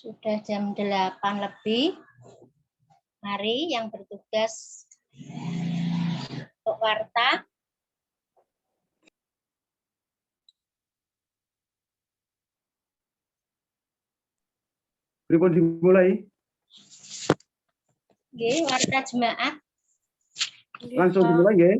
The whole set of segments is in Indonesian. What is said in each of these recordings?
Sudah jam 8 lebih. Mari yang bertugas untuk warta. Pripun dimulai? Nggih, warta jemaat. Langsung dimulai nggih.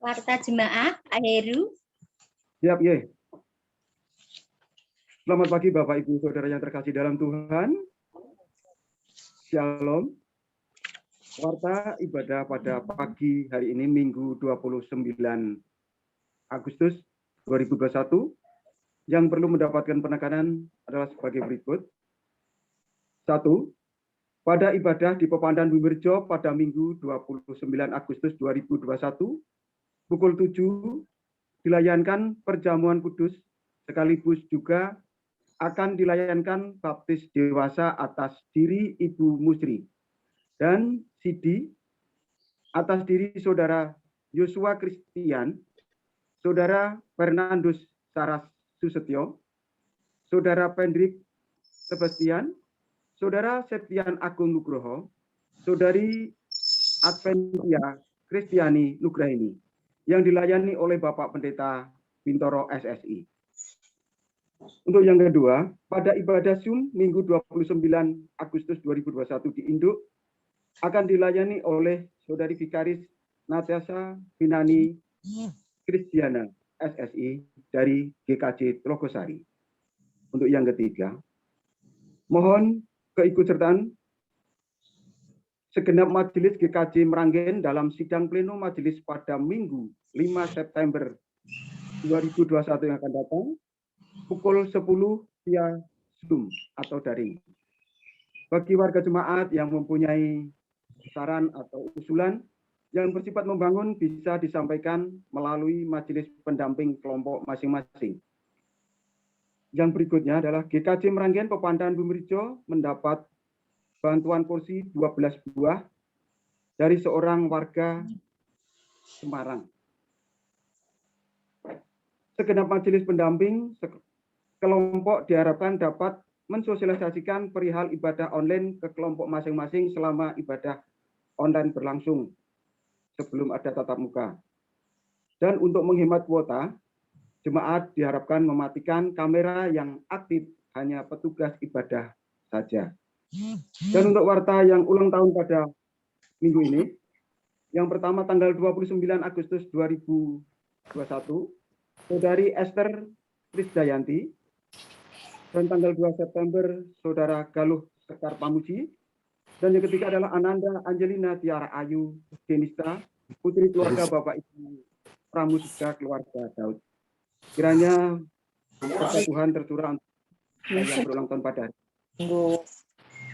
Warta jemaat, Pak Heru. Siap, nggih. Selamat pagi Bapak Ibu Saudara yang terkasih dalam Tuhan. Shalom. Warta ibadah pada pagi hari ini Minggu 29 Agustus 2021 yang perlu mendapatkan penekanan adalah sebagai berikut. 1. Pada ibadah di Pepandan Bumirjo pada Minggu 29 Agustus 2021 pukul 7 dilayankan perjamuan kudus sekaligus juga akan dilayankan baptis dewasa atas diri Ibu Musri dan Sidi atas diri Saudara Yosua Christian, Saudara Fernandus Saras Susetyo, Saudara Pendrik Sebastian, Saudara Septian Agung Nugroho, Saudari Adventia Kristiani Nugraini yang dilayani oleh Bapak Pendeta Bintoro SSI. Untuk yang kedua, pada ibadah Zoom Minggu 29 Agustus 2021 di Induk akan dilayani oleh Saudari Vikaris Natasha Binani Kristiana SSI dari GKJ Tlogosari. Untuk yang ketiga, mohon keikutsertaan segenap majelis GKJ Meranggen dalam sidang pleno majelis pada Minggu 5 September 2021 yang akan datang pukul 10 via Zoom atau daring. Bagi warga jemaat yang mempunyai saran atau usulan yang bersifat membangun bisa disampaikan melalui majelis pendamping kelompok masing-masing. Yang berikutnya adalah GKJ Meranggen Pepandan Bumirjo mendapat bantuan kursi 12 buah dari seorang warga Semarang. Segenap majelis pendamping kelompok diharapkan dapat mensosialisasikan perihal ibadah online ke kelompok masing-masing selama ibadah online berlangsung sebelum ada tatap muka. Dan untuk menghemat kuota, jemaat diharapkan mematikan kamera yang aktif hanya petugas ibadah saja. Dan untuk warta yang ulang tahun pada minggu ini, yang pertama tanggal 29 Agustus 2021, Saudari Esther Krisdayanti, dan tanggal 2 September Saudara Galuh Sekar Pamuji, dan yang ketiga adalah Ananda Angelina Tiara Ayu Denista, putri keluarga Bapak Ibu Pramusika keluarga Daud. Kiranya berkat Tuhan tercurah yang berulang tahun pada hari.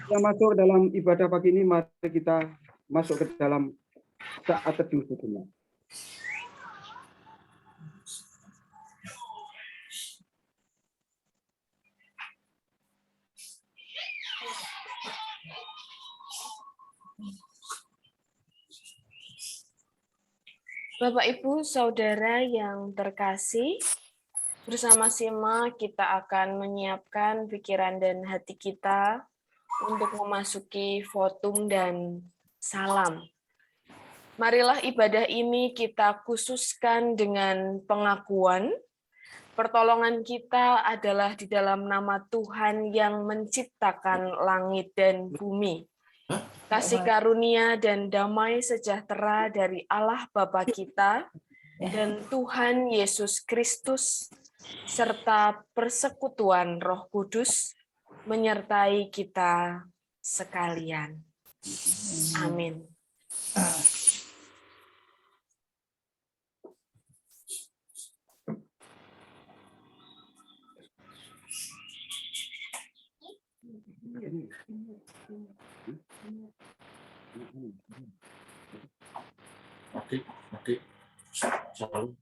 Yang masuk dalam ibadah pagi ini, mari kita masuk ke dalam saat teduh sejenak. Bapak, Ibu, Saudara yang terkasih, bersama-sama kita akan menyiapkan pikiran dan hati kita untuk memasuki votum dan salam. Marilah ibadah ini kita khususkan dengan pengakuan. Pertolongan kita adalah di dalam nama Tuhan yang menciptakan langit dan bumi. Kasih karunia dan damai sejahtera dari Allah Bapa kita dan Tuhan Yesus Kristus serta persekutuan Roh Kudus menyertai kita sekalian. Amin. Oke. Shalom.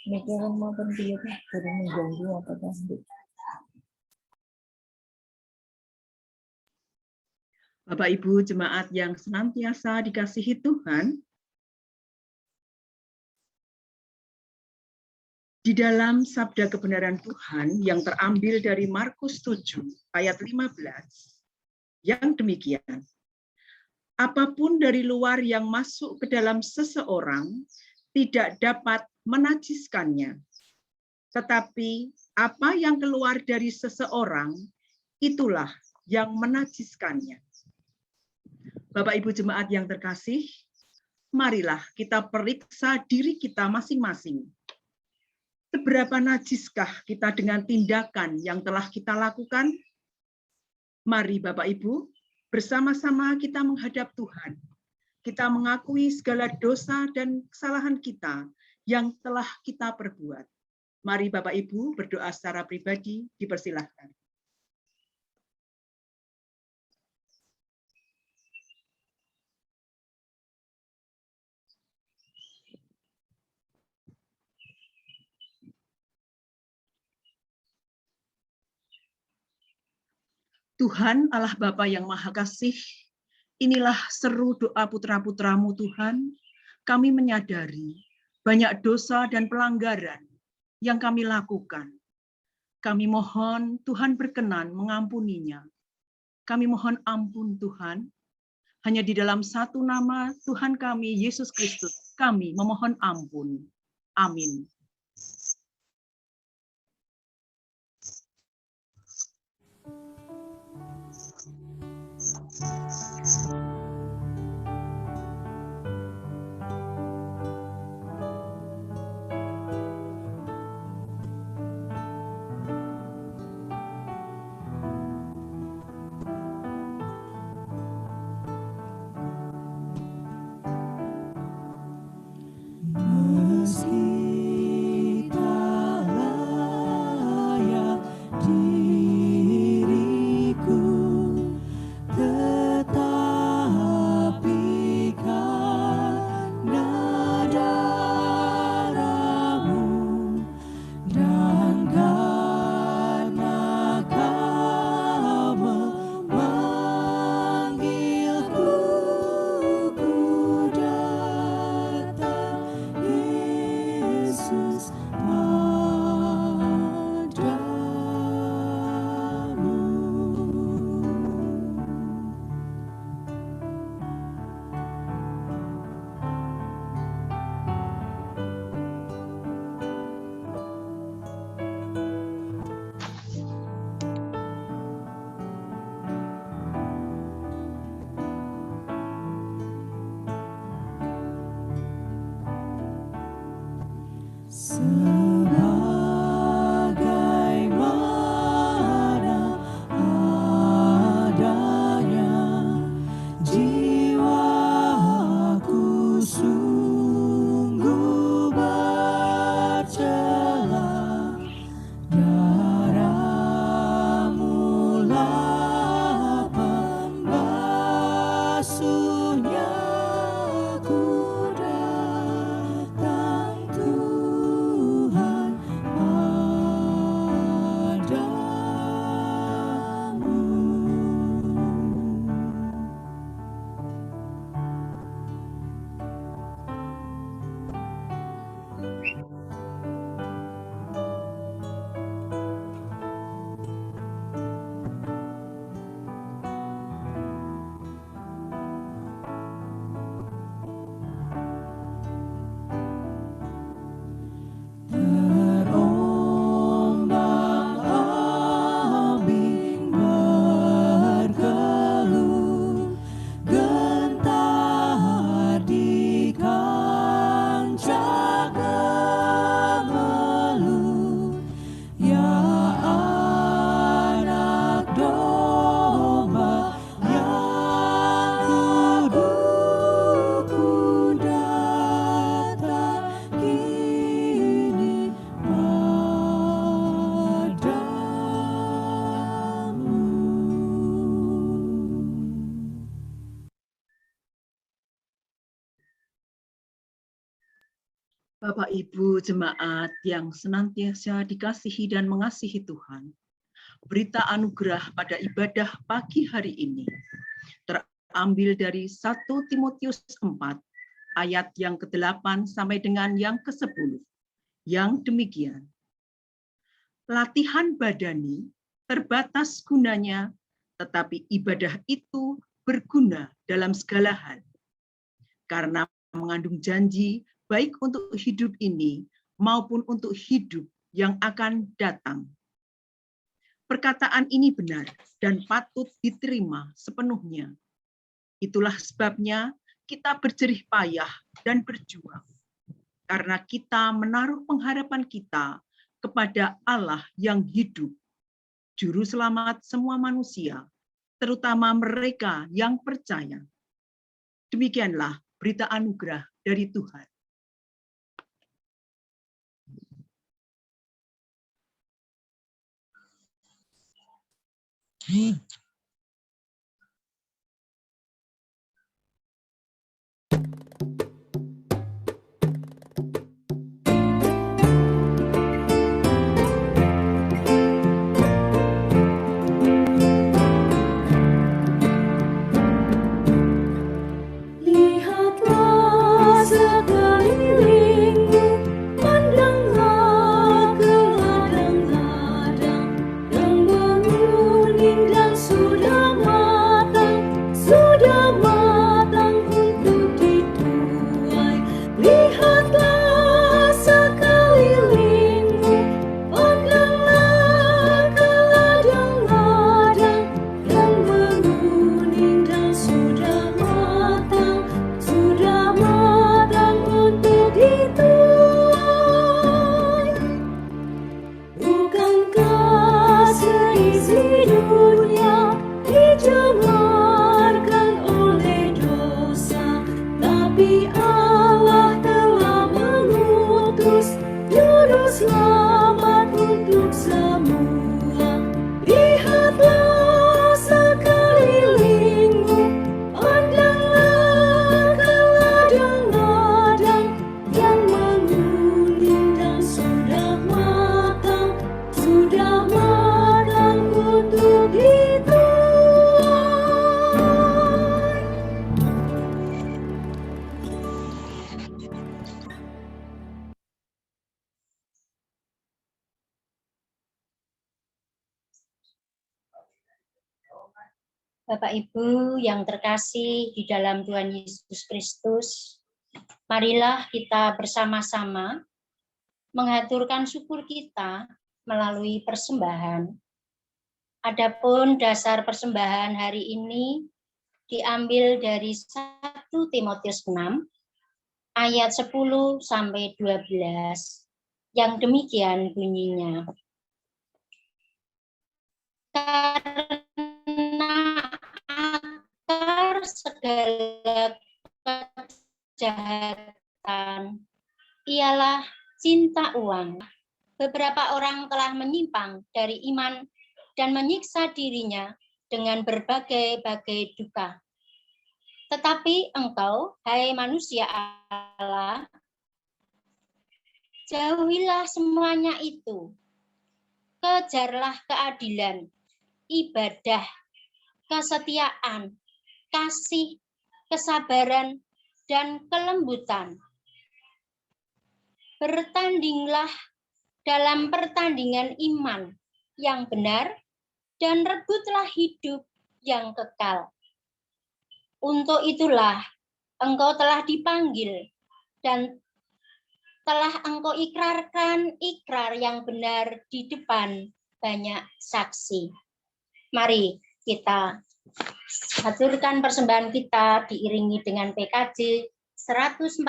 Mikiran mau dia tuh sering mengganggu apa tadi. Bapak Ibu jemaat yang senantiasa dikasihi Tuhan, di dalam sabda kebenaran Tuhan yang terambil dari Markus 7 ayat 15, yang demikian, apapun dari luar yang masuk ke dalam seseorang tidak dapat menajiskannya. Tetapi apa yang keluar dari seseorang, itulah yang menajiskannya. Bapak Ibu jemaat yang terkasih, marilah kita periksa diri kita masing-masing. Seberapa najiskah kita dengan tindakan yang telah kita lakukan? Mari Bapak Ibu, bersama-sama kita menghadap Tuhan. Kita mengakui segala dosa dan kesalahan kita yang telah kita perbuat. Mari Bapak Ibu berdoa secara pribadi, dipersilahkan. Tuhan Allah Bapa yang Maha Kasih, inilah seru doa putra-putramu Tuhan. Kami menyadari banyak dosa dan pelanggaran yang kami lakukan. Kami mohon Tuhan berkenan mengampuninya. Kami mohon ampun Tuhan. Hanya di dalam satu nama Tuhan kami, Yesus Kristus, kami memohon ampun. Amin. Meski Bapak Ibu jemaat yang senantiasa dikasihi dan mengasihi Tuhan, berita anugerah pada ibadah pagi hari ini terambil dari 1 Timotius 4 ayat yang ke-8 sampai dengan yang ke-10. Yang demikian, latihan badani terbatas gunanya, tetapi ibadah itu berguna dalam segala hal, karena mengandung janji baik untuk hidup ini maupun untuk hidup yang akan datang. Perkataan ini benar dan patut diterima sepenuhnya. Itulah sebabnya kita berjerih payah dan berjuang, karena kita menaruh pengharapan kita kepada Allah yang hidup, Juru Selamat semua manusia, terutama mereka yang percaya. Demikianlah berita anugerah dari Tuhan. Lihatlah sekelilingmu, pandanglah ke ladang-ladang yang menguning dan sudah matang untuk dituai. Lihatlah sekelilingmu, pandanglah ke ladang-ladang yang menguning dan sudah matang untuk dituai. Bukankah seisi dunia dicemarkan oleh dosa, tapi Allah telah mengutus Juru Selamat untuk semua. Lihatlah sekelilingmu, pandanglah ke ladang-ladang yang menguning dan sudah matang untuk dituai. Bapak Ibu yang terkasih di dalam Tuhan Yesus Kristus, marilah kita bersama-sama mengaturkan syukur kita melalui persembahan. Adapun dasar persembahan hari ini diambil dari 1 Timotius 6 ayat 10 sampai 12 yang demikian bunyinya. Karena akar segala kejahatan ialah cinta uang. Beberapa orang telah menyimpang dari iman dan menyiksa dirinya dengan berbagai-bagai duka. Tetapi engkau, hai manusia Allah, jauhilah semuanya itu. Kejarlah keadilan, ibadah, kesetiaan, kasih, kesabaran, dan kelembutan. Bertandinglah dalam pertandingan iman yang benar dan rebutlah hidup yang kekal. Untuk itulah engkau telah dipanggil dan telah engkau ikrarkan ikrar yang benar di depan banyak saksi. Mari kita haturkan persembahan kita diiringi dengan PKJ 146,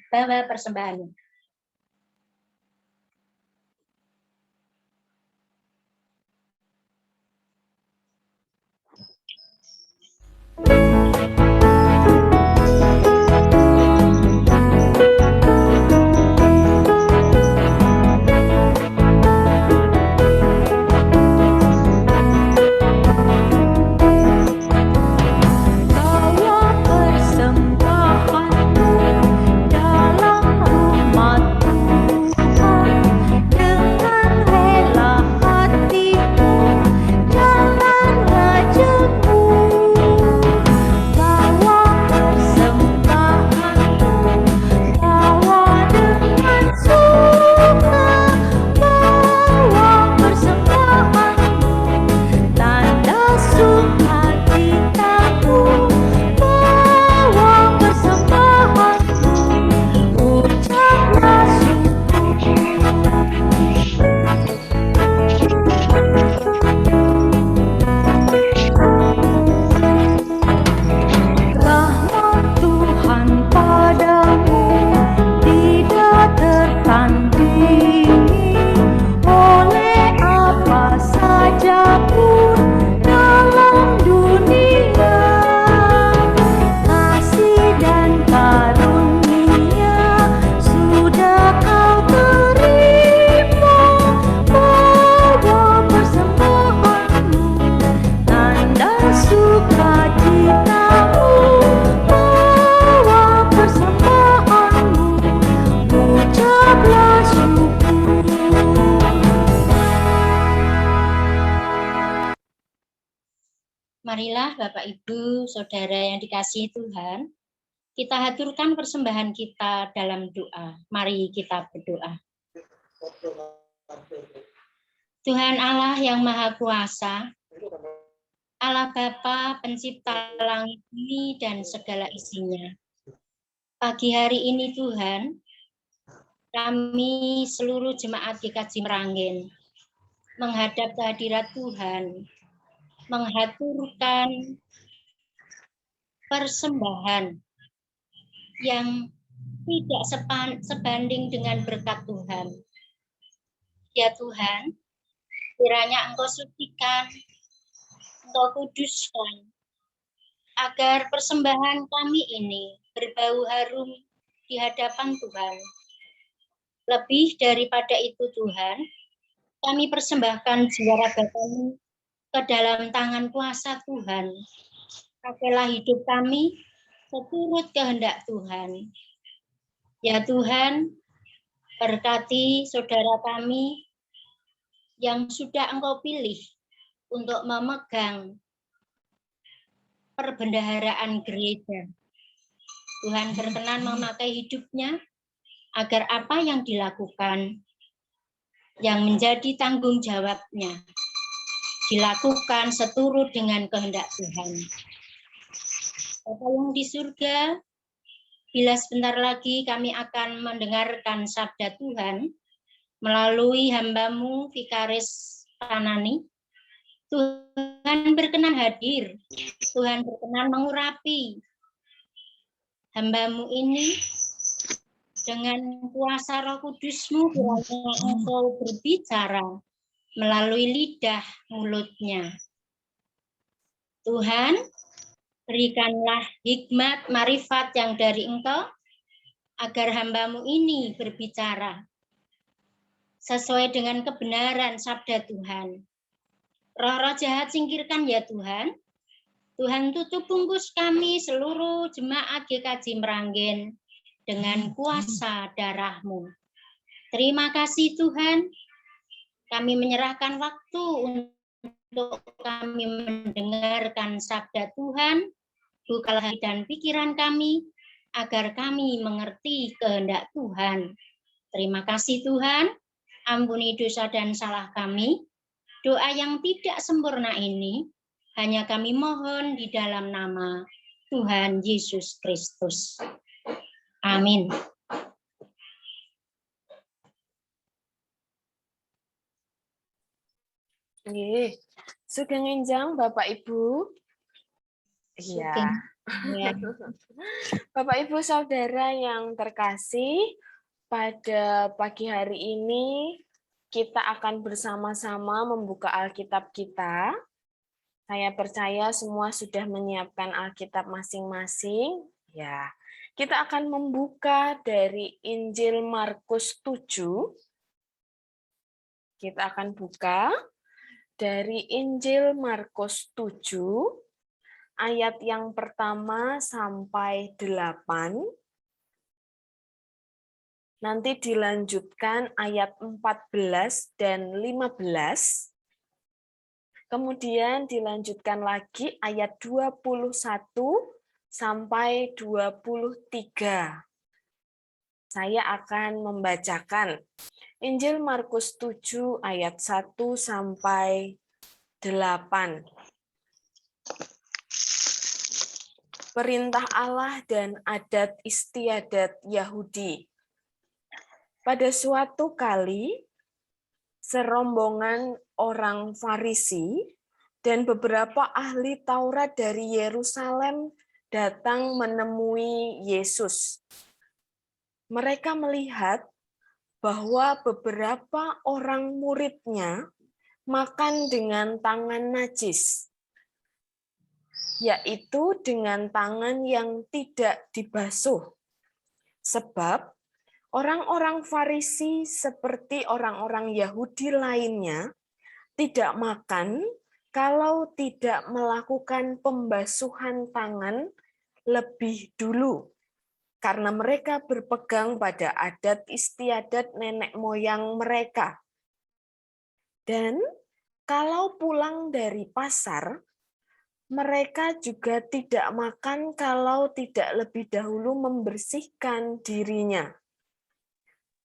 bawa persembahan. Bawa persembahanmu dalam rumah Allah, Bapak Ibu, Saudara yang dikasihi Tuhan, kita haturkan persembahan kita dalam doa. Mari kita berdoa. Tuhan Allah yang Maha Kuasa, Allah Bapa pencipta langit bumi dan segala isinya. Pagi hari ini Tuhan, kami seluruh jemaat GKJ Meranggen menghadap kehadirat Tuhan, menghaturkan persembahan yang tidak sebanding dengan berkat Tuhan. Ya Tuhan, kiranya Engkau sucikan, Engkau kuduskan, agar persembahan kami ini berbau harum di hadapan Tuhan. Lebih daripada itu Tuhan, kami persembahkan jiwa raga kami ke dalam tangan kuasa Tuhan. Pakailah hidup kami seturut kehendak Tuhan. Ya Tuhan, berkati saudara kami yang sudah Engkau pilih untuk memegang perbendaharaan gereja. Tuhan berkenan memakai hidupnya agar apa yang dilakukan, yang menjadi tanggung jawabnya, dilakukan seturut dengan kehendak Tuhan. Bapa yang di surga, bila sebentar lagi kami akan mendengarkan sabda Tuhan melalui hamba-Mu Vikaris Tanani, Tuhan berkenan hadir, Tuhan berkenan mengurapi hamba-Mu ini dengan kuasa Roh Kudus-Mu, kiranya Engkau berbicara melalui lidah mulutnya. Tuhan, berikanlah hikmat, marifat yang dari Engkau, agar hamba-Mu ini berbicara sesuai dengan kebenaran sabda Tuhan. Roh-roh jahat singkirkan ya Tuhan. Tuhan tutup bungkus kami seluruh jemaat GKJ Meranggen dengan kuasa darah-Mu. Terima kasih Tuhan. Kami menyerahkan waktu untuk kami mendengarkan sabda Tuhan. Bukalah hati dan pikiran kami, agar kami mengerti kehendak Tuhan. Terima kasih Tuhan. Ampuni dosa dan salah kami. Doa yang tidak sempurna ini, hanya kami mohon di dalam nama Tuhan Yesus Kristus. Amin. Nggih. Sugeng enjang Bapak Ibu. Iya. Ya. Bapak Ibu Saudara yang terkasih, pada pagi hari ini kita akan bersama-sama membuka Alkitab kita. Saya percaya semua sudah menyiapkan Alkitab masing-masing. Ya. Kita akan membuka dari Injil Markus 7. Kita akan buka dari Injil Markus 7, ayat yang pertama sampai 8. Nanti dilanjutkan ayat 14 dan 15. Kemudian dilanjutkan lagi ayat 21 sampai 23. Saya akan membacakan Injil Markus 7 ayat 1 sampai 8. Perintah Allah dan adat istiadat Yahudi. Pada suatu kali, serombongan orang Farisi dan beberapa ahli Taurat dari Yerusalem datang menemui Yesus. Mereka melihat bahwa beberapa orang muridnya makan dengan tangan najis, yaitu dengan tangan yang tidak dibasuh. Sebab orang-orang Farisi seperti orang-orang Yahudi lainnya tidak makan kalau tidak melakukan pembasuhan tangan lebih dulu, karena mereka berpegang pada adat istiadat nenek moyang mereka. Dan kalau pulang dari pasar, mereka juga tidak makan kalau tidak lebih dahulu membersihkan dirinya.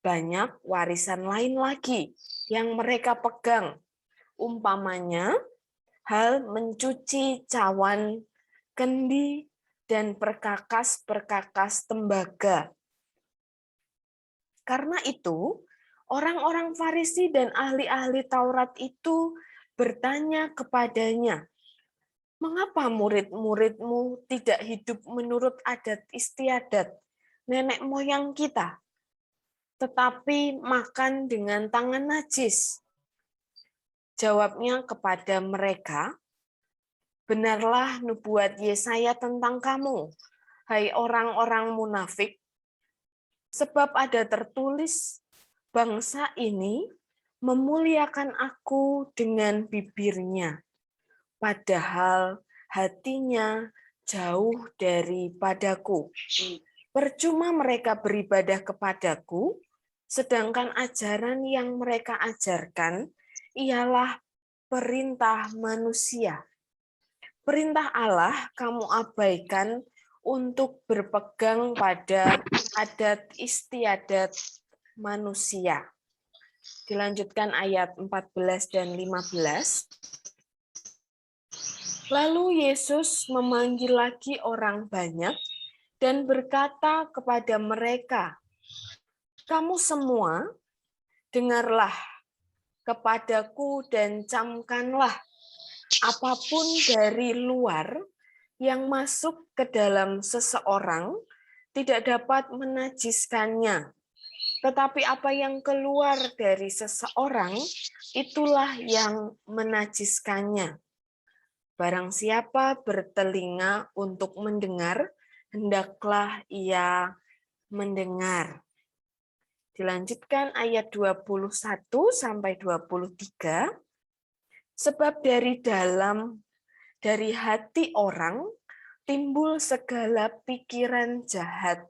Banyak warisan lain lagi yang mereka pegang, umpamanya hal mencuci cawan, kendi, dan perkakas-perkakas tembaga. Karena itu, orang-orang Farisi dan ahli-ahli Taurat itu bertanya kepadanya, "Mengapa murid-muridmu tidak hidup menurut adat istiadat nenek moyang kita, tetapi makan dengan tangan najis?" Jawabnya kepada mereka, "Benarlah nubuat Yesaya tentang kamu, hai orang-orang munafik, sebab ada tertulis, bangsa ini memuliakan aku dengan bibirnya, padahal hatinya jauh daripadaku. Percuma mereka beribadah kepadaku, sedangkan ajaran yang mereka ajarkan ialah perintah manusia. Perintah Allah kamu abaikan untuk berpegang pada adat istiadat manusia." Dilanjutkan ayat 14 dan 15. Lalu Yesus memanggil lagi orang banyak dan berkata kepada mereka, "Kamu semua, dengarlah kepadaku dan camkanlah, apapun dari luar yang masuk ke dalam seseorang tidak dapat menajiskannya. Tetapi apa yang keluar dari seseorang, itulah yang menajiskannya. Barang siapa bertelinga untuk mendengar, hendaklah ia mendengar." Dilanjutkan ayat 21 sampai 23. Sebab dari hati orang timbul segala pikiran jahat,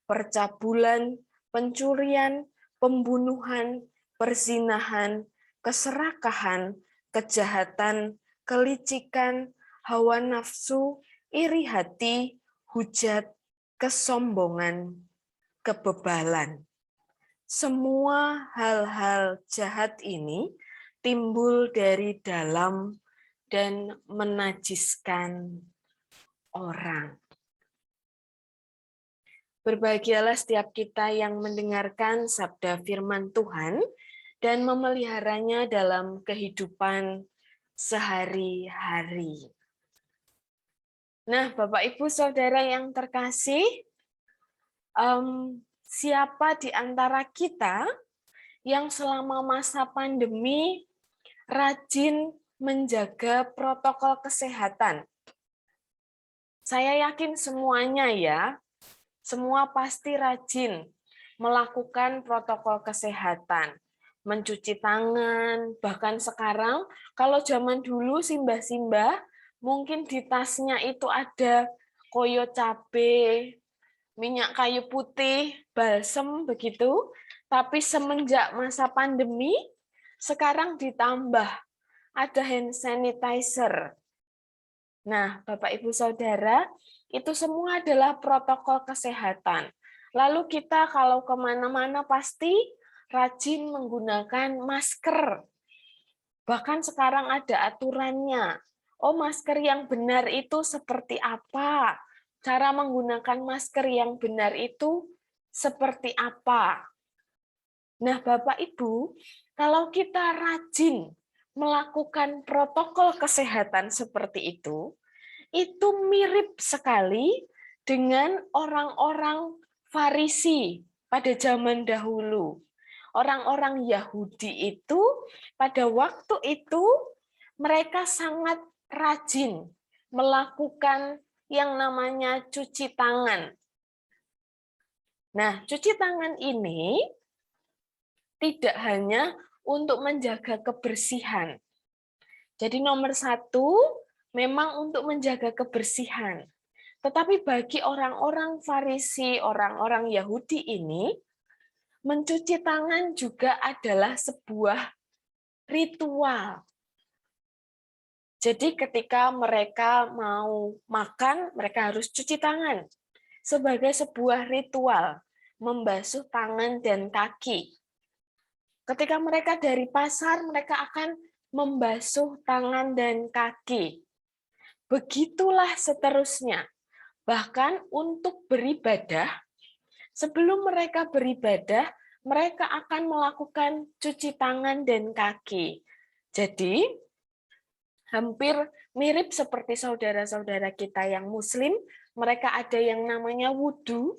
percabulan, pencurian, pembunuhan, perzinahan, keserakahan, kejahatan, kelicikan, hawa nafsu, iri hati, hujat, kesombongan, kebebalan. Semua hal-hal jahat ini timbul dari dalam dan menajiskan orang. Berbahagialah setiap kita yang mendengarkan sabda firman Tuhan dan memeliharanya dalam kehidupan sehari-hari. Nah, Bapak, Ibu, Saudara yang terkasih, siapa di antara kita yang selama masa pandemi rajin menjaga protokol kesehatan? Saya yakin semuanya ya, semua pasti rajin melakukan protokol kesehatan, mencuci tangan, bahkan sekarang kalau zaman dulu simbah-simbah mungkin di tasnya itu ada koyo cabe, minyak kayu putih, balsem begitu, tapi semenjak masa pandemi sekarang ditambah ada hand sanitizer. Nah, Bapak Ibu Saudara, itu semua adalah protokol kesehatan. Lalu kita kalau kemana-mana pasti rajin menggunakan masker. Bahkan sekarang ada aturannya. Oh, masker yang benar itu seperti apa? Cara menggunakan masker yang benar itu seperti apa? Nah, Bapak Ibu, kalau kita rajin melakukan protokol kesehatan seperti itu mirip sekali dengan orang-orang Farisi pada zaman dahulu. Orang-orang Yahudi itu pada waktu itu mereka sangat rajin melakukan yang namanya cuci tangan. Nah, cuci tangan ini tidak hanya untuk menjaga kebersihan. Jadi nomor satu, memang untuk menjaga kebersihan. Tetapi bagi orang-orang Farisi, orang-orang Yahudi ini, mencuci tangan juga adalah sebuah ritual. Jadi ketika mereka mau makan, mereka harus cuci tangan sebagai sebuah ritual membasuh tangan dan kaki. Ketika mereka dari pasar, mereka akan membasuh tangan dan kaki. Begitulah seterusnya. Bahkan untuk beribadah, sebelum mereka beribadah, mereka akan melakukan cuci tangan dan kaki. Jadi, hampir mirip seperti saudara-saudara kita yang Muslim, mereka ada yang namanya wudhu.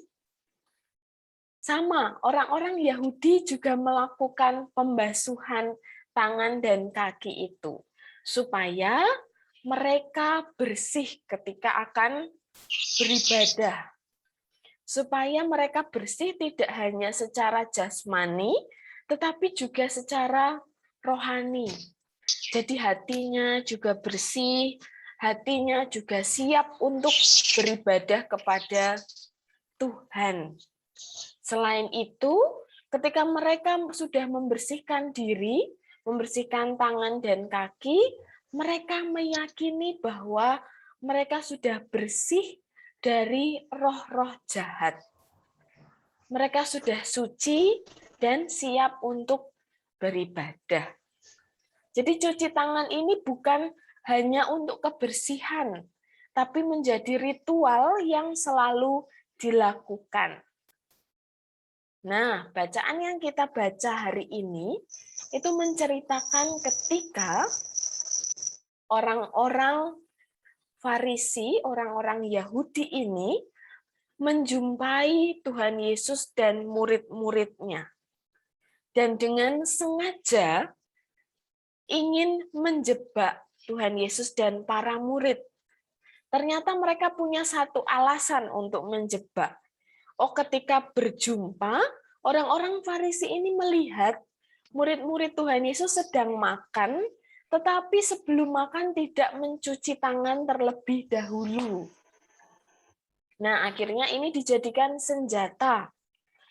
Sama, orang-orang Yahudi juga melakukan pembasuhan tangan dan kaki itu, supaya mereka bersih ketika akan beribadah. Supaya mereka bersih tidak hanya secara jasmani, tetapi juga secara rohani. Jadi hatinya juga bersih, hatinya juga siap untuk beribadah kepada Tuhan. Selain itu, ketika mereka sudah membersihkan diri, membersihkan tangan dan kaki, mereka meyakini bahwa mereka sudah bersih dari roh-roh jahat. Mereka sudah suci dan siap untuk beribadah. Jadi cuci tangan ini bukan hanya untuk kebersihan, tapi menjadi ritual yang selalu dilakukan. Nah, bacaan yang kita baca hari ini itu menceritakan ketika orang-orang Farisi, orang-orang Yahudi ini menjumpai Tuhan Yesus dan murid-muridnya. Dan dengan sengaja ingin menjebak Tuhan Yesus dan para murid. Ternyata mereka punya satu alasan untuk menjebak. Oh, ketika berjumpa, orang-orang Farisi ini melihat murid-murid Tuhan Yesus sedang makan, tetapi sebelum makan tidak mencuci tangan terlebih dahulu. Nah, akhirnya ini dijadikan senjata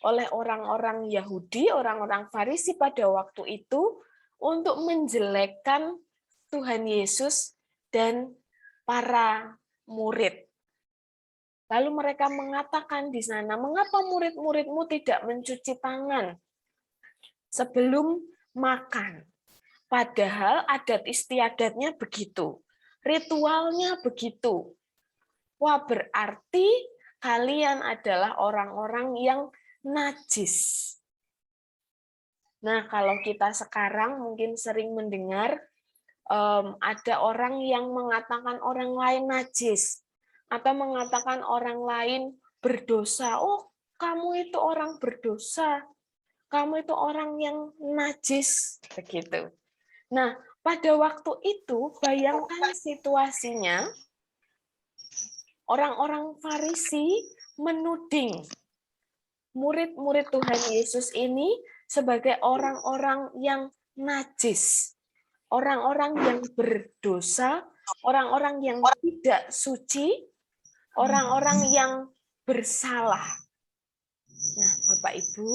oleh orang-orang Yahudi, orang-orang Farisi pada waktu itu untuk menjelekkan Tuhan Yesus dan para murid. Lalu mereka mengatakan di sana, mengapa murid-muridmu tidak mencuci tangan sebelum makan? Padahal adat istiadatnya begitu, ritualnya begitu. Wah, berarti kalian adalah orang-orang yang najis. Nah, kalau kita sekarang mungkin sering mendengar ada orang yang mengatakan orang lain najis, atau mengatakan orang lain berdosa. Oh, kamu itu orang berdosa. Kamu itu orang yang najis. Begitu. Nah, pada waktu itu, bayangkan situasinya, orang-orang Farisi menuding murid-murid Tuhan Yesus ini sebagai orang-orang yang najis, orang-orang yang berdosa, orang-orang yang tidak suci, orang-orang yang bersalah. Nah, Bapak Ibu,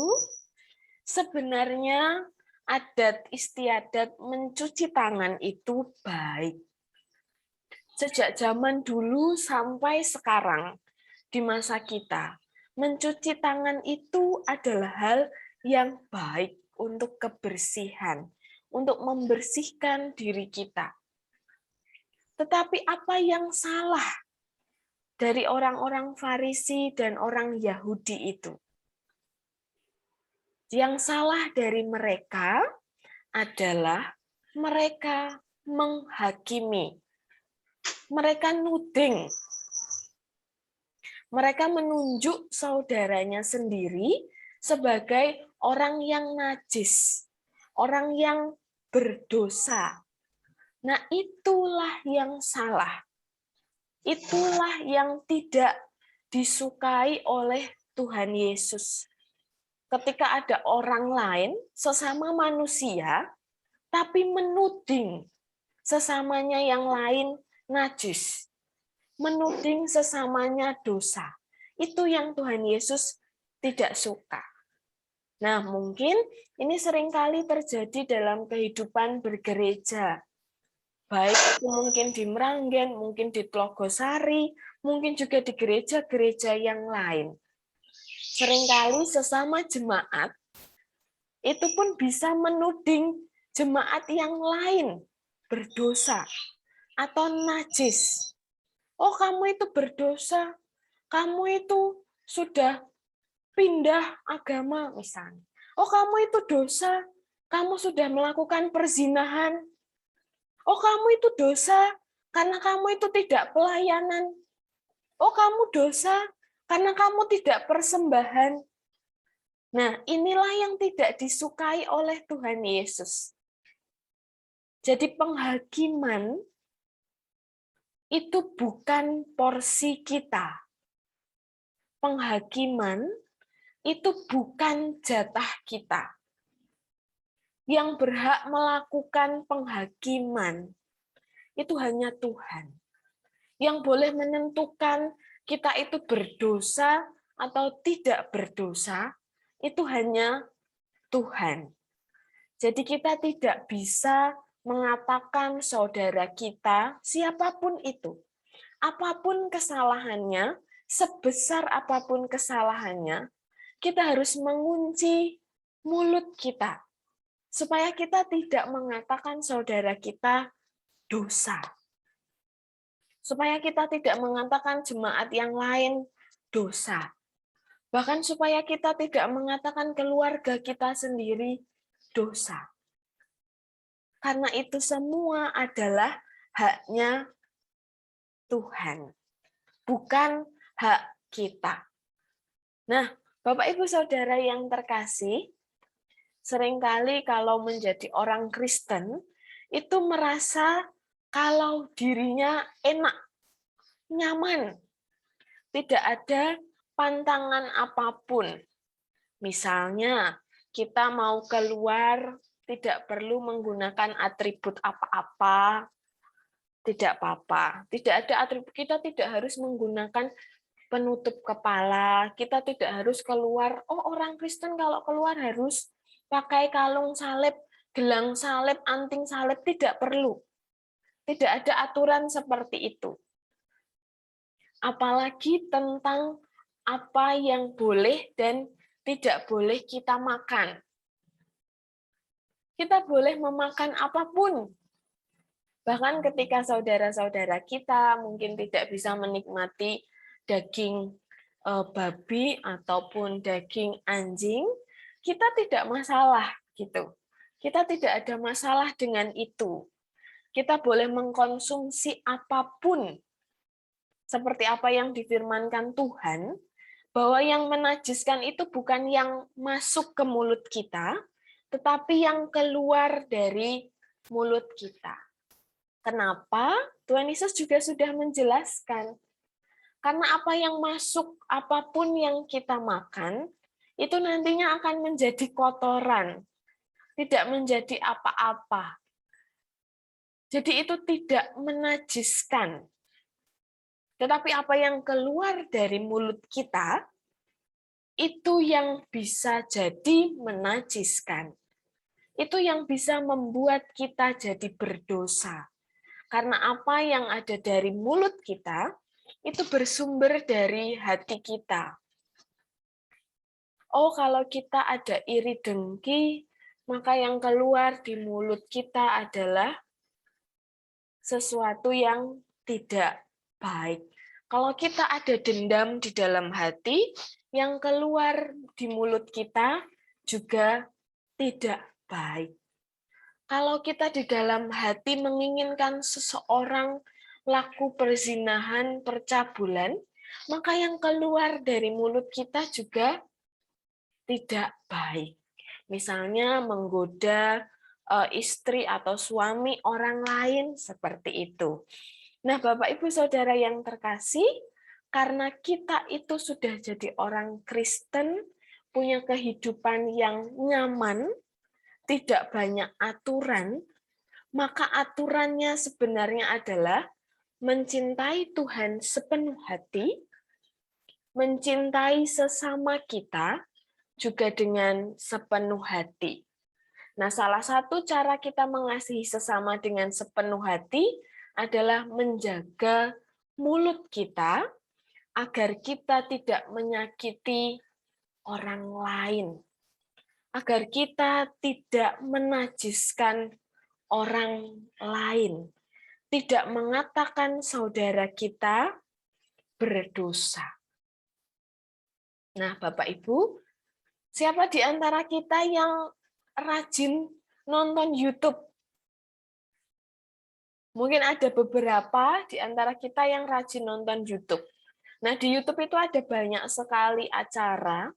sebenarnya adat istiadat mencuci tangan itu baik. Sejak zaman dulu sampai sekarang, di masa kita, mencuci tangan itu adalah hal yang baik untuk kebersihan, untuk membersihkan diri kita. Tetapi apa yang salah dari orang-orang Farisi dan orang Yahudi itu? Yang salah dari mereka adalah mereka menghakimi. Mereka nuding. Mereka menunjuk saudaranya sendiri sebagai orang yang najis, orang yang berdosa. Nah, itulah yang salah. Itulah yang tidak disukai oleh Tuhan Yesus. Ketika ada orang lain, sesama manusia, tapi menuding sesamanya yang lain najis, menuding sesamanya dosa. Itu yang Tuhan Yesus tidak suka. Nah, mungkin ini seringkali terjadi dalam kehidupan bergereja. Baik itu mungkin di Meranggen, mungkin di Tlogosari, mungkin juga di gereja-gereja yang lain. Seringkali sesama jemaat itu pun bisa menuding jemaat yang lain berdosa atau najis. Oh, kamu itu berdosa, kamu itu sudah pindah agama misalnya. Oh, kamu itu dosa, kamu sudah melakukan perzinahan. Oh, kamu itu dosa karena kamu itu tidak pelayanan. Oh, kamu dosa karena kamu tidak persembahan. Nah, inilah yang tidak disukai oleh Tuhan Yesus. Jadi penghakiman itu bukan porsi kita. Penghakiman itu bukan jatah kita. Yang berhak melakukan penghakiman itu hanya Tuhan. Yang boleh menentukan kita itu berdosa atau tidak berdosa itu hanya Tuhan. Jadi kita tidak bisa mengatakan saudara kita, siapapun itu, apapun kesalahannya, sebesar apapun kesalahannya, kita harus mengunci mulut kita, supaya kita tidak mengatakan saudara kita dosa. Supaya kita tidak mengatakan jemaat yang lain dosa. Bahkan supaya kita tidak mengatakan keluarga kita sendiri dosa. Karena itu semua adalah haknya Tuhan, bukan hak kita. Nah, Bapak Ibu Saudara yang terkasih, seringkali kalau menjadi orang Kristen, itu merasa kalau dirinya enak, nyaman, tidak ada pantangan apapun. Misalnya, kita mau keluar, tidak perlu menggunakan atribut apa-apa, tidak apa-apa. Tidak ada atribut, kita tidak harus menggunakan penutup kepala, kita tidak harus keluar, oh orang Kristen kalau keluar harus pakai kalung salib, gelang salib, anting salib, tidak perlu. Tidak ada aturan seperti itu. Apalagi tentang apa yang boleh dan tidak boleh kita makan. Kita boleh memakan apapun. Bahkan ketika saudara-saudara kita mungkin tidak bisa menikmati daging babi ataupun daging anjing, kita tidak masalah gitu. Kita tidak ada masalah dengan itu. Kita boleh mengkonsumsi apapun. Seperti apa yang difirmankan Tuhan, bahwa yang menajiskan itu bukan yang masuk ke mulut kita, tetapi yang keluar dari mulut kita. Kenapa? Tuhan Yesus juga sudah menjelaskan. Karena apa yang masuk, apapun yang kita makan, itu nantinya akan menjadi kotoran. Tidak menjadi apa-apa. Jadi itu tidak menajiskan. Tetapi apa yang keluar dari mulut kita, itu yang bisa jadi menajiskan. Itu yang bisa membuat kita jadi berdosa. Karena apa yang ada dari mulut kita, itu bersumber dari hati kita. Oh, kalau kita ada iri dengki, maka yang keluar di mulut kita adalah sesuatu yang tidak baik. Kalau kita ada dendam di dalam hati, yang keluar di mulut kita juga tidak baik. Kalau kita di dalam hati menginginkan seseorang laku perzinahan, percabulan, maka yang keluar dari mulut kita juga tidak baik. Misalnya menggoda istri atau suami orang lain seperti itu. Nah, Bapak Ibu Saudara yang terkasih, karena kita itu sudah jadi orang Kristen, punya kehidupan yang nyaman, tidak banyak aturan, maka aturannya sebenarnya adalah mencintai Tuhan sepenuh hati, mencintai sesama kita juga dengan sepenuh hati. Nah, salah satu cara kita mengasihi sesama dengan sepenuh hati adalah menjaga mulut kita agar kita tidak menyakiti orang lain, agar kita tidak menajiskan orang lain, tidak mengatakan saudara kita berdosa. Nah, Bapak Ibu, siapa di antara kita yang rajin nonton YouTube? Mungkin ada beberapa di antara kita yang rajin nonton YouTube. Nah, di YouTube itu ada banyak sekali acara.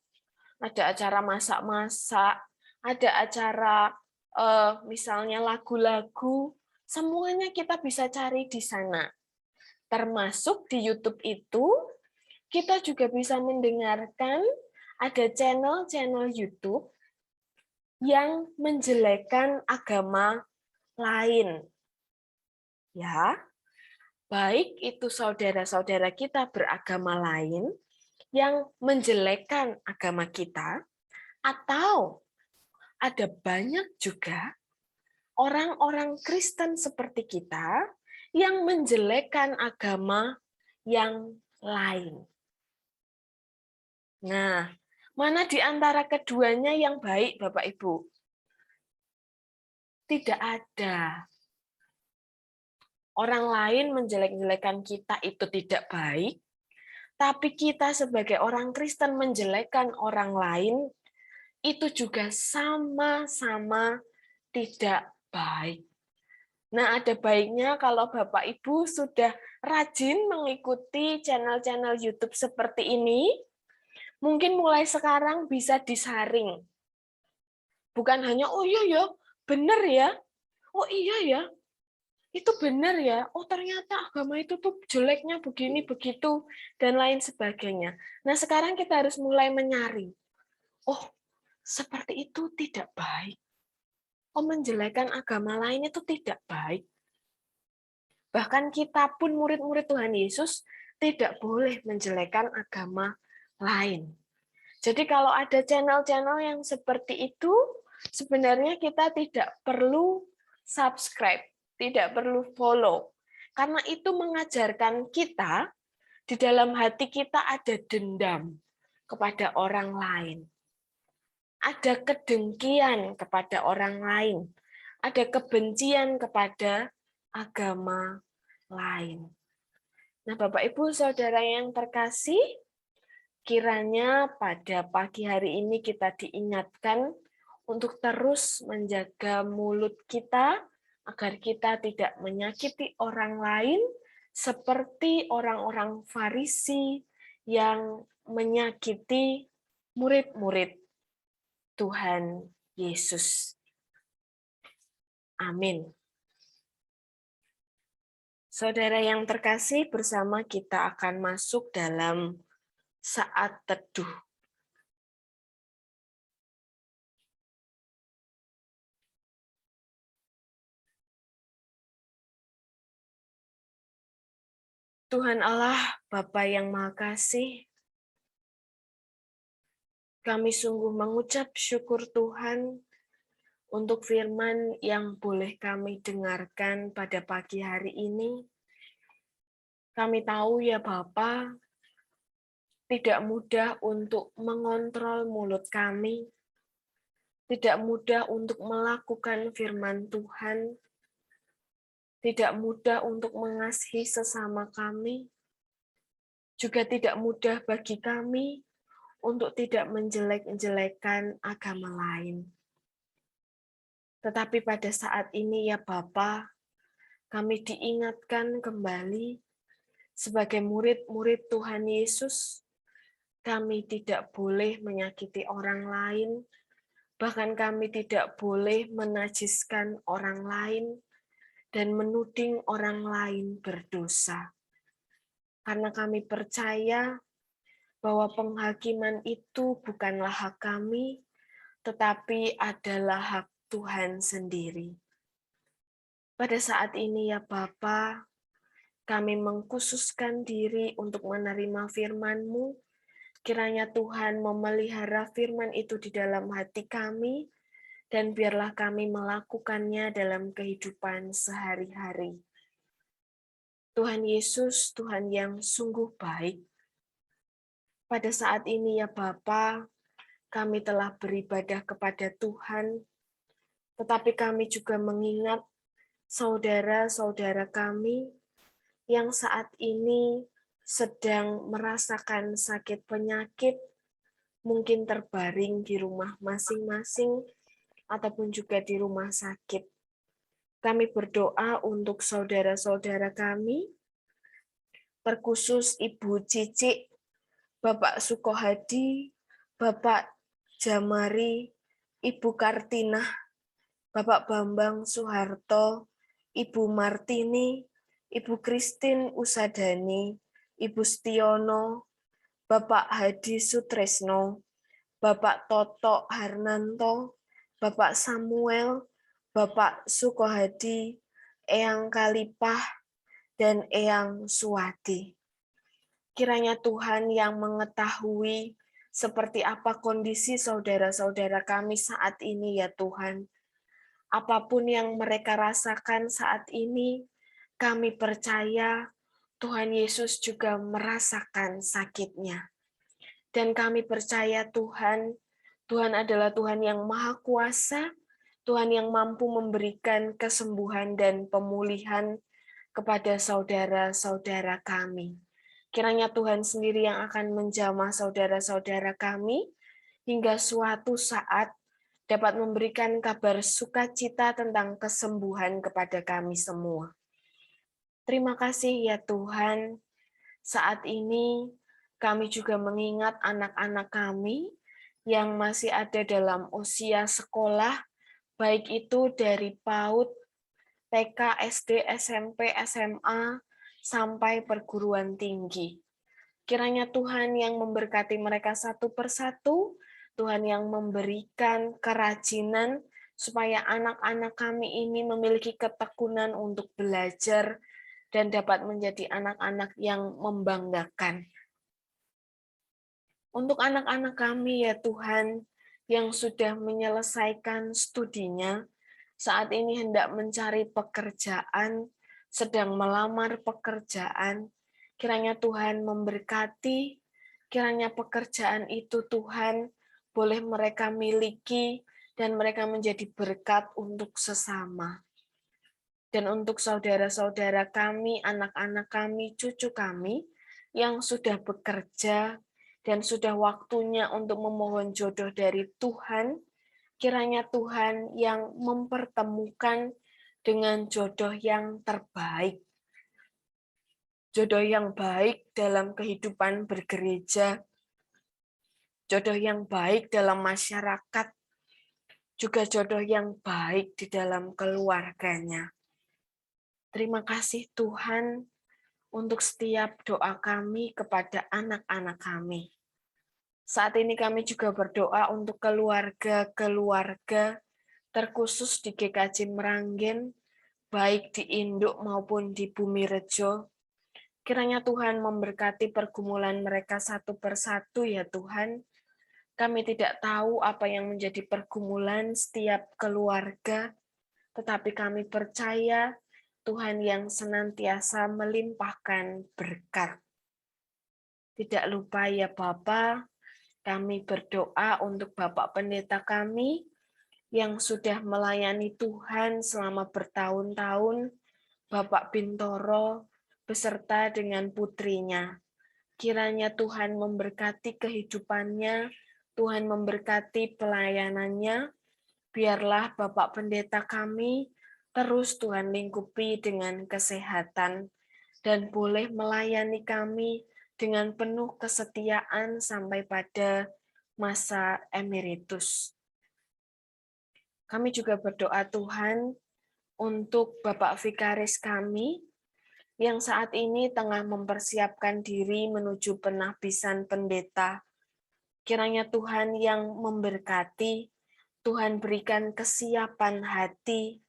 Ada acara masak-masak, ada acara misalnya lagu-lagu, semuanya kita bisa cari di sana. Termasuk di YouTube itu, kita juga bisa mendengarkan ada channel-channel YouTube yang menjelekkan agama lain. Ya, baik itu saudara-saudara kita beragama lain yang menjelekkan agama kita, atau ada banyak juga orang-orang Kristen seperti kita yang menjelekkan agama yang lain. Nah, mana di antara keduanya yang baik, Bapak Ibu? Tidak ada. Orang lain menjelek-jelekan kita itu tidak baik, tapi kita sebagai orang Kristen menjelekkan orang lain itu juga sama-sama tidak baik. Nah, ada baiknya kalau Bapak Ibu sudah rajin mengikuti channel-channel YouTube seperti ini, mungkin mulai sekarang bisa disaring. Bukan hanya, oh iya ya, benar ya, oh iya ya, itu benar ya, oh ternyata agama itu tuh jeleknya begini, begitu, dan lain sebagainya. Nah, sekarang kita harus mulai menyaring. Oh, seperti itu tidak baik. Oh, menjelekkan agama lain itu tidak baik. Bahkan kita pun murid-murid Tuhan Yesus tidak boleh menjelekkan agama lain. Jadi kalau ada channel-channel yang seperti itu, sebenarnya kita tidak perlu subscribe, tidak perlu follow. Karena itu mengajarkan kita, di dalam hati kita ada dendam kepada orang lain. Ada kedengkian kepada orang lain. Ada kebencian kepada agama lain. Nah, Bapak Ibu Saudara yang terkasih, kiranya pada pagi hari ini kita diingatkan untuk terus menjaga mulut kita agar kita tidak menyakiti orang lain seperti orang-orang Farisi yang menyakiti murid-murid Tuhan Yesus. Amin. Saudara yang terkasih, bersama kita akan masuk dalam saat teduh. Tuhan Allah, Bapa yang Maha Kasih, kami sungguh mengucap syukur Tuhan untuk firman yang boleh kami dengarkan pada pagi hari ini. Kami tahu ya Bapa, tidak mudah untuk mengontrol mulut kami, tidak mudah untuk melakukan firman Tuhan, tidak mudah untuk mengasihi sesama kami, juga tidak mudah bagi kami untuk tidak menjelek-jelekan agama lain. Tetapi pada saat ini ya Bapa, kami diingatkan kembali sebagai murid-murid Tuhan Yesus, kami tidak boleh menyakiti orang lain, bahkan kami tidak boleh menajiskan orang lain dan menuding orang lain berdosa. Karena kami percaya bahwa penghakiman itu bukanlah hak kami, tetapi adalah hak Tuhan sendiri. Pada saat ini ya Bapa, kami mengkhususkan diri untuk menerima firman-Mu. Kiranya Tuhan memelihara firman itu di dalam hati kami, dan biarlah kami melakukannya dalam kehidupan sehari-hari. Tuhan Yesus, Tuhan yang sungguh baik, pada saat ini ya Bapa, kami telah beribadah kepada Tuhan, tetapi kami juga mengingat saudara-saudara kami yang saat ini sedang merasakan sakit penyakit, mungkin terbaring di rumah masing-masing, ataupun juga di rumah sakit. Kami berdoa untuk saudara-saudara kami, terkhusus Ibu Cici, Bapak Sukohadi, Bapak Jamari, Ibu Kartinah, Bapak Bambang Soeharto, Ibu Martini, Ibu Christine Usadani, Ibu Stiono, Bapak Hadi Sutresno, Bapak Toto Harnanto, Bapak Samuel, Bapak Sukohadi, Eyang Kalipah, dan Eyang Suwadi. Kiranya Tuhan yang mengetahui seperti apa kondisi saudara-saudara kami saat ini ya Tuhan. Apapun yang mereka rasakan saat ini, kami percaya Tuhan Yesus juga merasakan sakitnya. Dan kami percaya Tuhan adalah Tuhan yang Maha Kuasa, Tuhan yang mampu memberikan kesembuhan dan pemulihan kepada saudara-saudara kami. Kiranya Tuhan sendiri yang akan menjamah saudara-saudara kami, hingga suatu saat dapat memberikan kabar sukacita tentang kesembuhan kepada kami semua. Terima kasih ya Tuhan, saat ini kami juga mengingat anak-anak kami yang masih ada dalam usia sekolah, baik itu dari PAUD, TK, SD, SMP, SMA, sampai perguruan tinggi. Kiranya Tuhan yang memberkati mereka satu persatu, Tuhan yang memberikan kerajinan supaya anak-anak kami ini memiliki ketekunan untuk belajar dan dapat menjadi anak-anak yang membanggakan. Untuk anak-anak kami ya Tuhan, yang sudah menyelesaikan studinya, saat ini hendak mencari pekerjaan, sedang melamar pekerjaan, kiranya Tuhan memberkati, kiranya pekerjaan itu Tuhan boleh mereka miliki, dan mereka menjadi berkat untuk sesama. Dan untuk saudara-saudara kami, anak-anak kami, cucu kami, yang sudah bekerja, dan sudah waktunya untuk memohon jodoh dari Tuhan, kiranya Tuhan yang mempertemukan dengan jodoh yang terbaik. Jodoh yang baik dalam kehidupan bergereja, jodoh yang baik dalam masyarakat, juga jodoh yang baik di dalam keluarganya. Terima kasih Tuhan untuk setiap doa kami kepada anak-anak kami. Saat ini kami juga berdoa untuk keluarga-keluarga, terkhusus di GKJ Meranggen, baik di Induk maupun di Bumirejo. Kiranya Tuhan memberkati pergumulan mereka satu persatu ya Tuhan. Kami tidak tahu apa yang menjadi pergumulan setiap keluarga, tetapi kami percaya Tuhan yang senantiasa melimpahkan berkat. Tidak lupa ya Bapa, kami berdoa untuk Bapak Pendeta kami yang sudah melayani Tuhan selama bertahun-tahun, Bapak Bintoro, beserta dengan putrinya. Kiranya Tuhan memberkati kehidupannya, Tuhan memberkati pelayanannya, biarlah Bapak Pendeta kami terus Tuhan lingkupi dengan kesehatan, dan boleh melayani kami dengan penuh kesetiaan sampai pada masa emeritus. Kami juga berdoa Tuhan untuk Bapak Vikaris kami yang saat ini tengah mempersiapkan diri menuju penahbisan pendeta. Kiranya Tuhan yang memberkati, Tuhan berikan kesiapan hati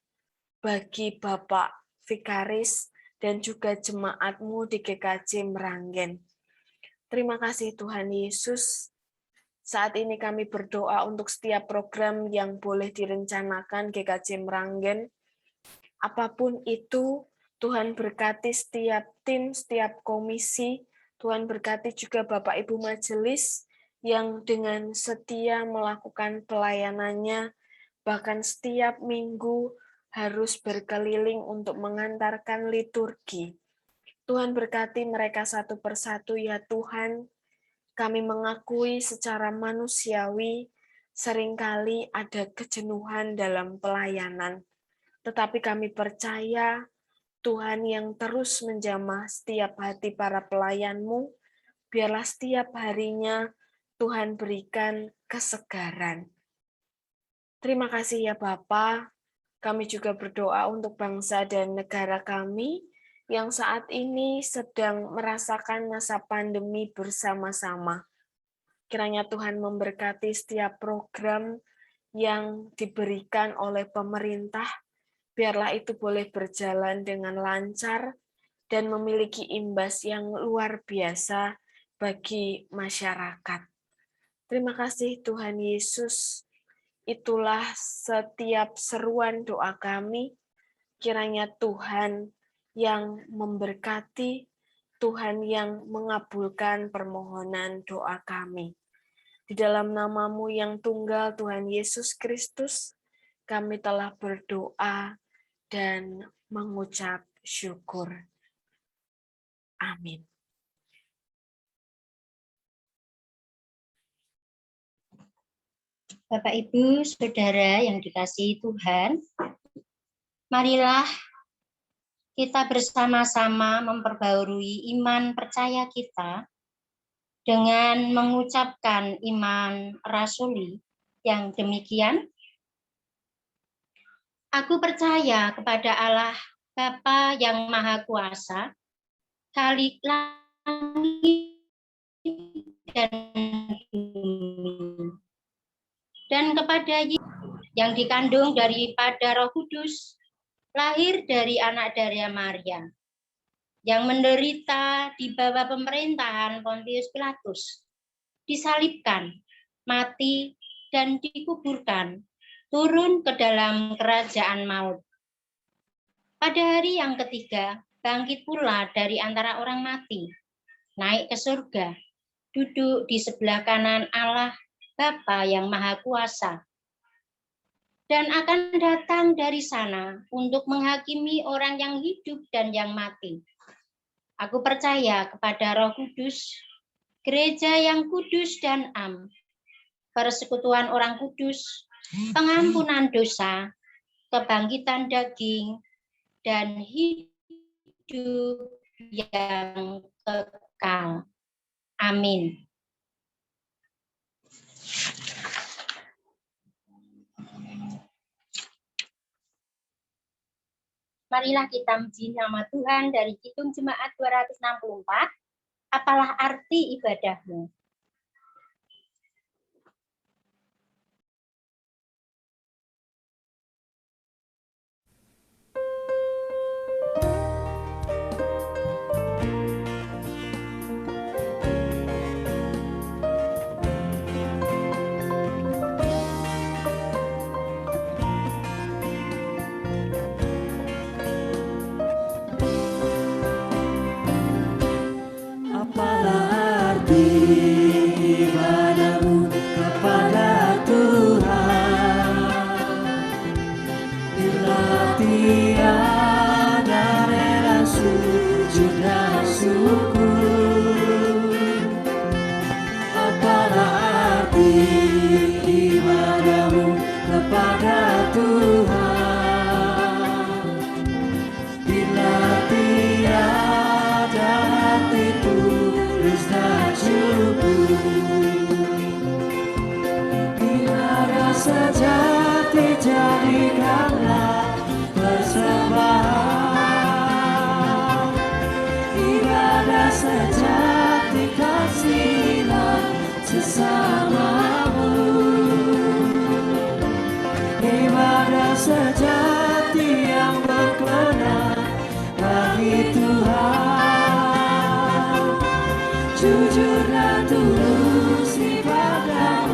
bagi Bapak Vikaris dan juga jemaat-Mu di GKJ Meranggen. Terima kasih Tuhan Yesus. Saat ini kami berdoa untuk setiap program yang boleh direncanakan GKJ Meranggen. Apapun itu, Tuhan berkati setiap tim, setiap komisi. Tuhan berkati juga Bapak Ibu Majelis yang dengan setia melakukan pelayanannya, bahkan setiap minggu harus berkeliling untuk mengantarkan liturgi. Tuhan berkati mereka satu persatu ya Tuhan. Kami mengakui secara manusiawi seringkali ada kejenuhan dalam pelayanan. Tetapi kami percaya Tuhan yang terus menjamah setiap hati para pelayan-Mu, biarlah setiap harinya Tuhan berikan kesegaran. Terima kasih ya Bapa. Kami juga berdoa untuk bangsa dan negara kami yang saat ini sedang merasakan masa pandemi bersama-sama. Kiranya Tuhan memberkati setiap program yang diberikan oleh pemerintah, biarlah itu boleh berjalan dengan lancar dan memiliki imbas yang luar biasa bagi masyarakat. Terima kasih Tuhan Yesus. Itulah setiap seruan doa kami. Kiranya Tuhan yang memberkati, Tuhan yang mengabulkan permohonan doa kami. Di dalam nama-Mu yang tunggal Tuhan Yesus Kristus, kami telah berdoa dan mengucap syukur. Amin. Bapak, Ibu, Saudara yang dikasihi Tuhan, marilah kita bersama-sama memperbarui iman percaya kita dengan mengucapkan iman rasuli yang demikian. Aku percaya kepada Allah Bapa yang Maha Kuasa, Khalik langit dan bumi, dan kepada Yesus yang dikandung daripada Roh Kudus, lahir dari anak dari Maria, yang menderita di bawah pemerintahan Pontius Pilatus, disalibkan, mati, dan dikuburkan, turun ke dalam kerajaan maut. Pada hari yang ketiga, bangkit pula dari antara orang mati, naik ke surga, duduk di sebelah kanan Allah Bapa yang Maha Kuasa, dan akan datang dari sana untuk menghakimi orang yang hidup dan yang mati. Aku percaya kepada Roh Kudus, gereja yang kudus dan am, persekutuan orang kudus, pengampunan dosa, kebangkitan daging, dan hidup yang kekal. Amin. Marilah kita memuji nama Tuhan dari Kidung Jemaat 264. Apalah arti ibadahmu? Apalah arti ibadahmu kepada Tuhan, bila tiada rela sujud dan syukur. Apalah arti ibadahmu kepada Tuhan, bila tiada hati tulus dan syukur. Ibadah sejati jadikanlah persembahan, ibadah sejati kasihilah sesamamu, ibadah sejati yang berkenan bagi Tuhan, jujur dan tulus ibadah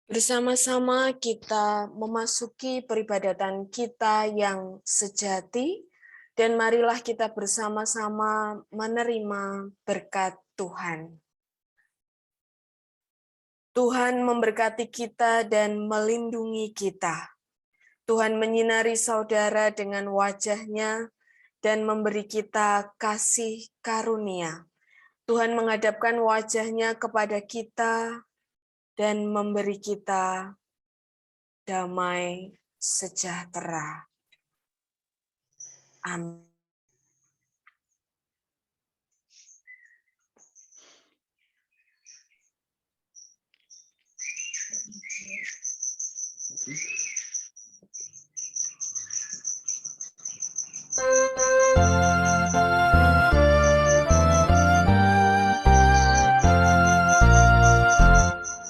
Bersama-sama kita memasuki peribadatan kita yang sejati, dan marilah kita bersama-sama menerima berkat Tuhan. Tuhan memberkati kita dan melindungi kita. Tuhan menyinari saudara dengan wajah-Nya dan memberi kita kasih karunia. Tuhan menghadapkan wajah-Nya kepada kita dan memberi kita damai sejahtera. Amin.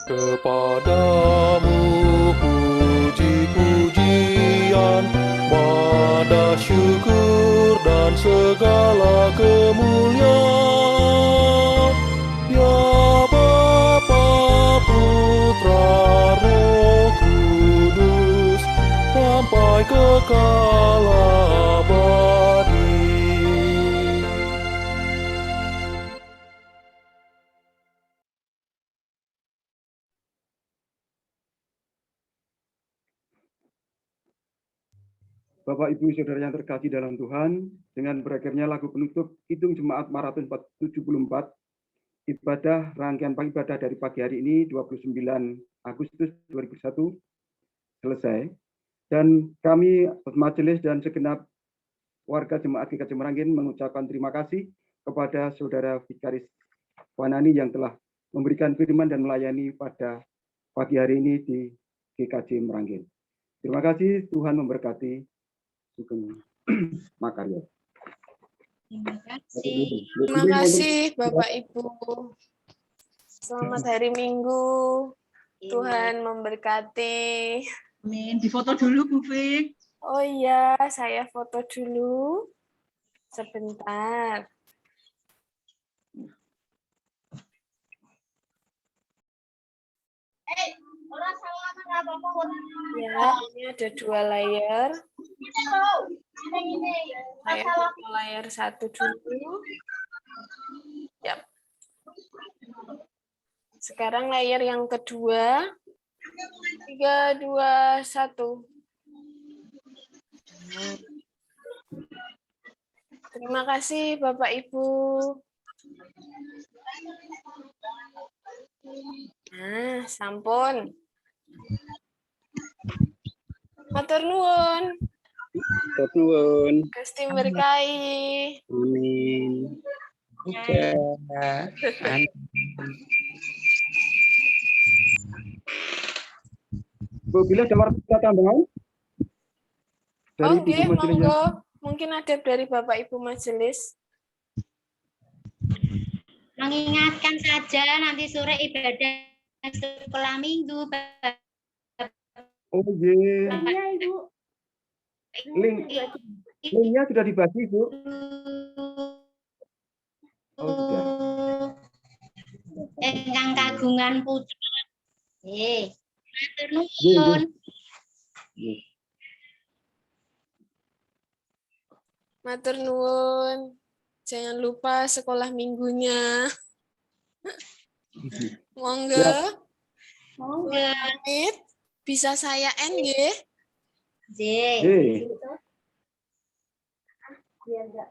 Kepadamu puji-pujian, pada syukur dan segala kemuliaan. Ya Bapa, Putra, Roh Kudus, sampai kekal abadi. Bapak, Ibu, Saudara yang terkasih dalam Tuhan, dengan berakhirnya lagu penutup Kidung Jemaat Maraton 74, ibadah rangkaian ibadah dari pagi hari ini 29 Agustus 2001 selesai. Dan kami majelis dan segenap warga Jemaat GKJ Meranggen mengucapkan terima kasih kepada Saudara Vikaris Wanani yang telah memberikan firman dan melayani pada pagi hari ini di GKJ Meranggen. Terima kasih, Tuhan memberkati. Makarya. Terima kasih Bapak Ibu. Selamat hari Minggu. Tuhan memberkati. Amin. Difoto dulu, Bu Fik. Oh iya, saya foto dulu. Sebentar. Ya, ini ada 2 layar. Saya foto layar 1 dulu. Yap. Sekarang layar yang kedua. 3, 2, 1. Terima kasih Bapak Ibu. Nah, sampun. Matur nuwun. Matur nuwun. Gusti berkahi. Amin. Bu, bila ada warta tambahan? Oke, monggo. Mungkin ada dari Bapak Ibu Majelis. Mengingatkan saja nanti sore ibadah sekolah minggu. Oh iya. Ibu. Linknya sudah dibagi, Bu. Oh sudah. Engkang kagungan putra. Matur nuwun. Matur nuwun. Jangan lupa sekolah minggunya. Monggo. Monggo. Bisa saya end nggih? J. Biar enggak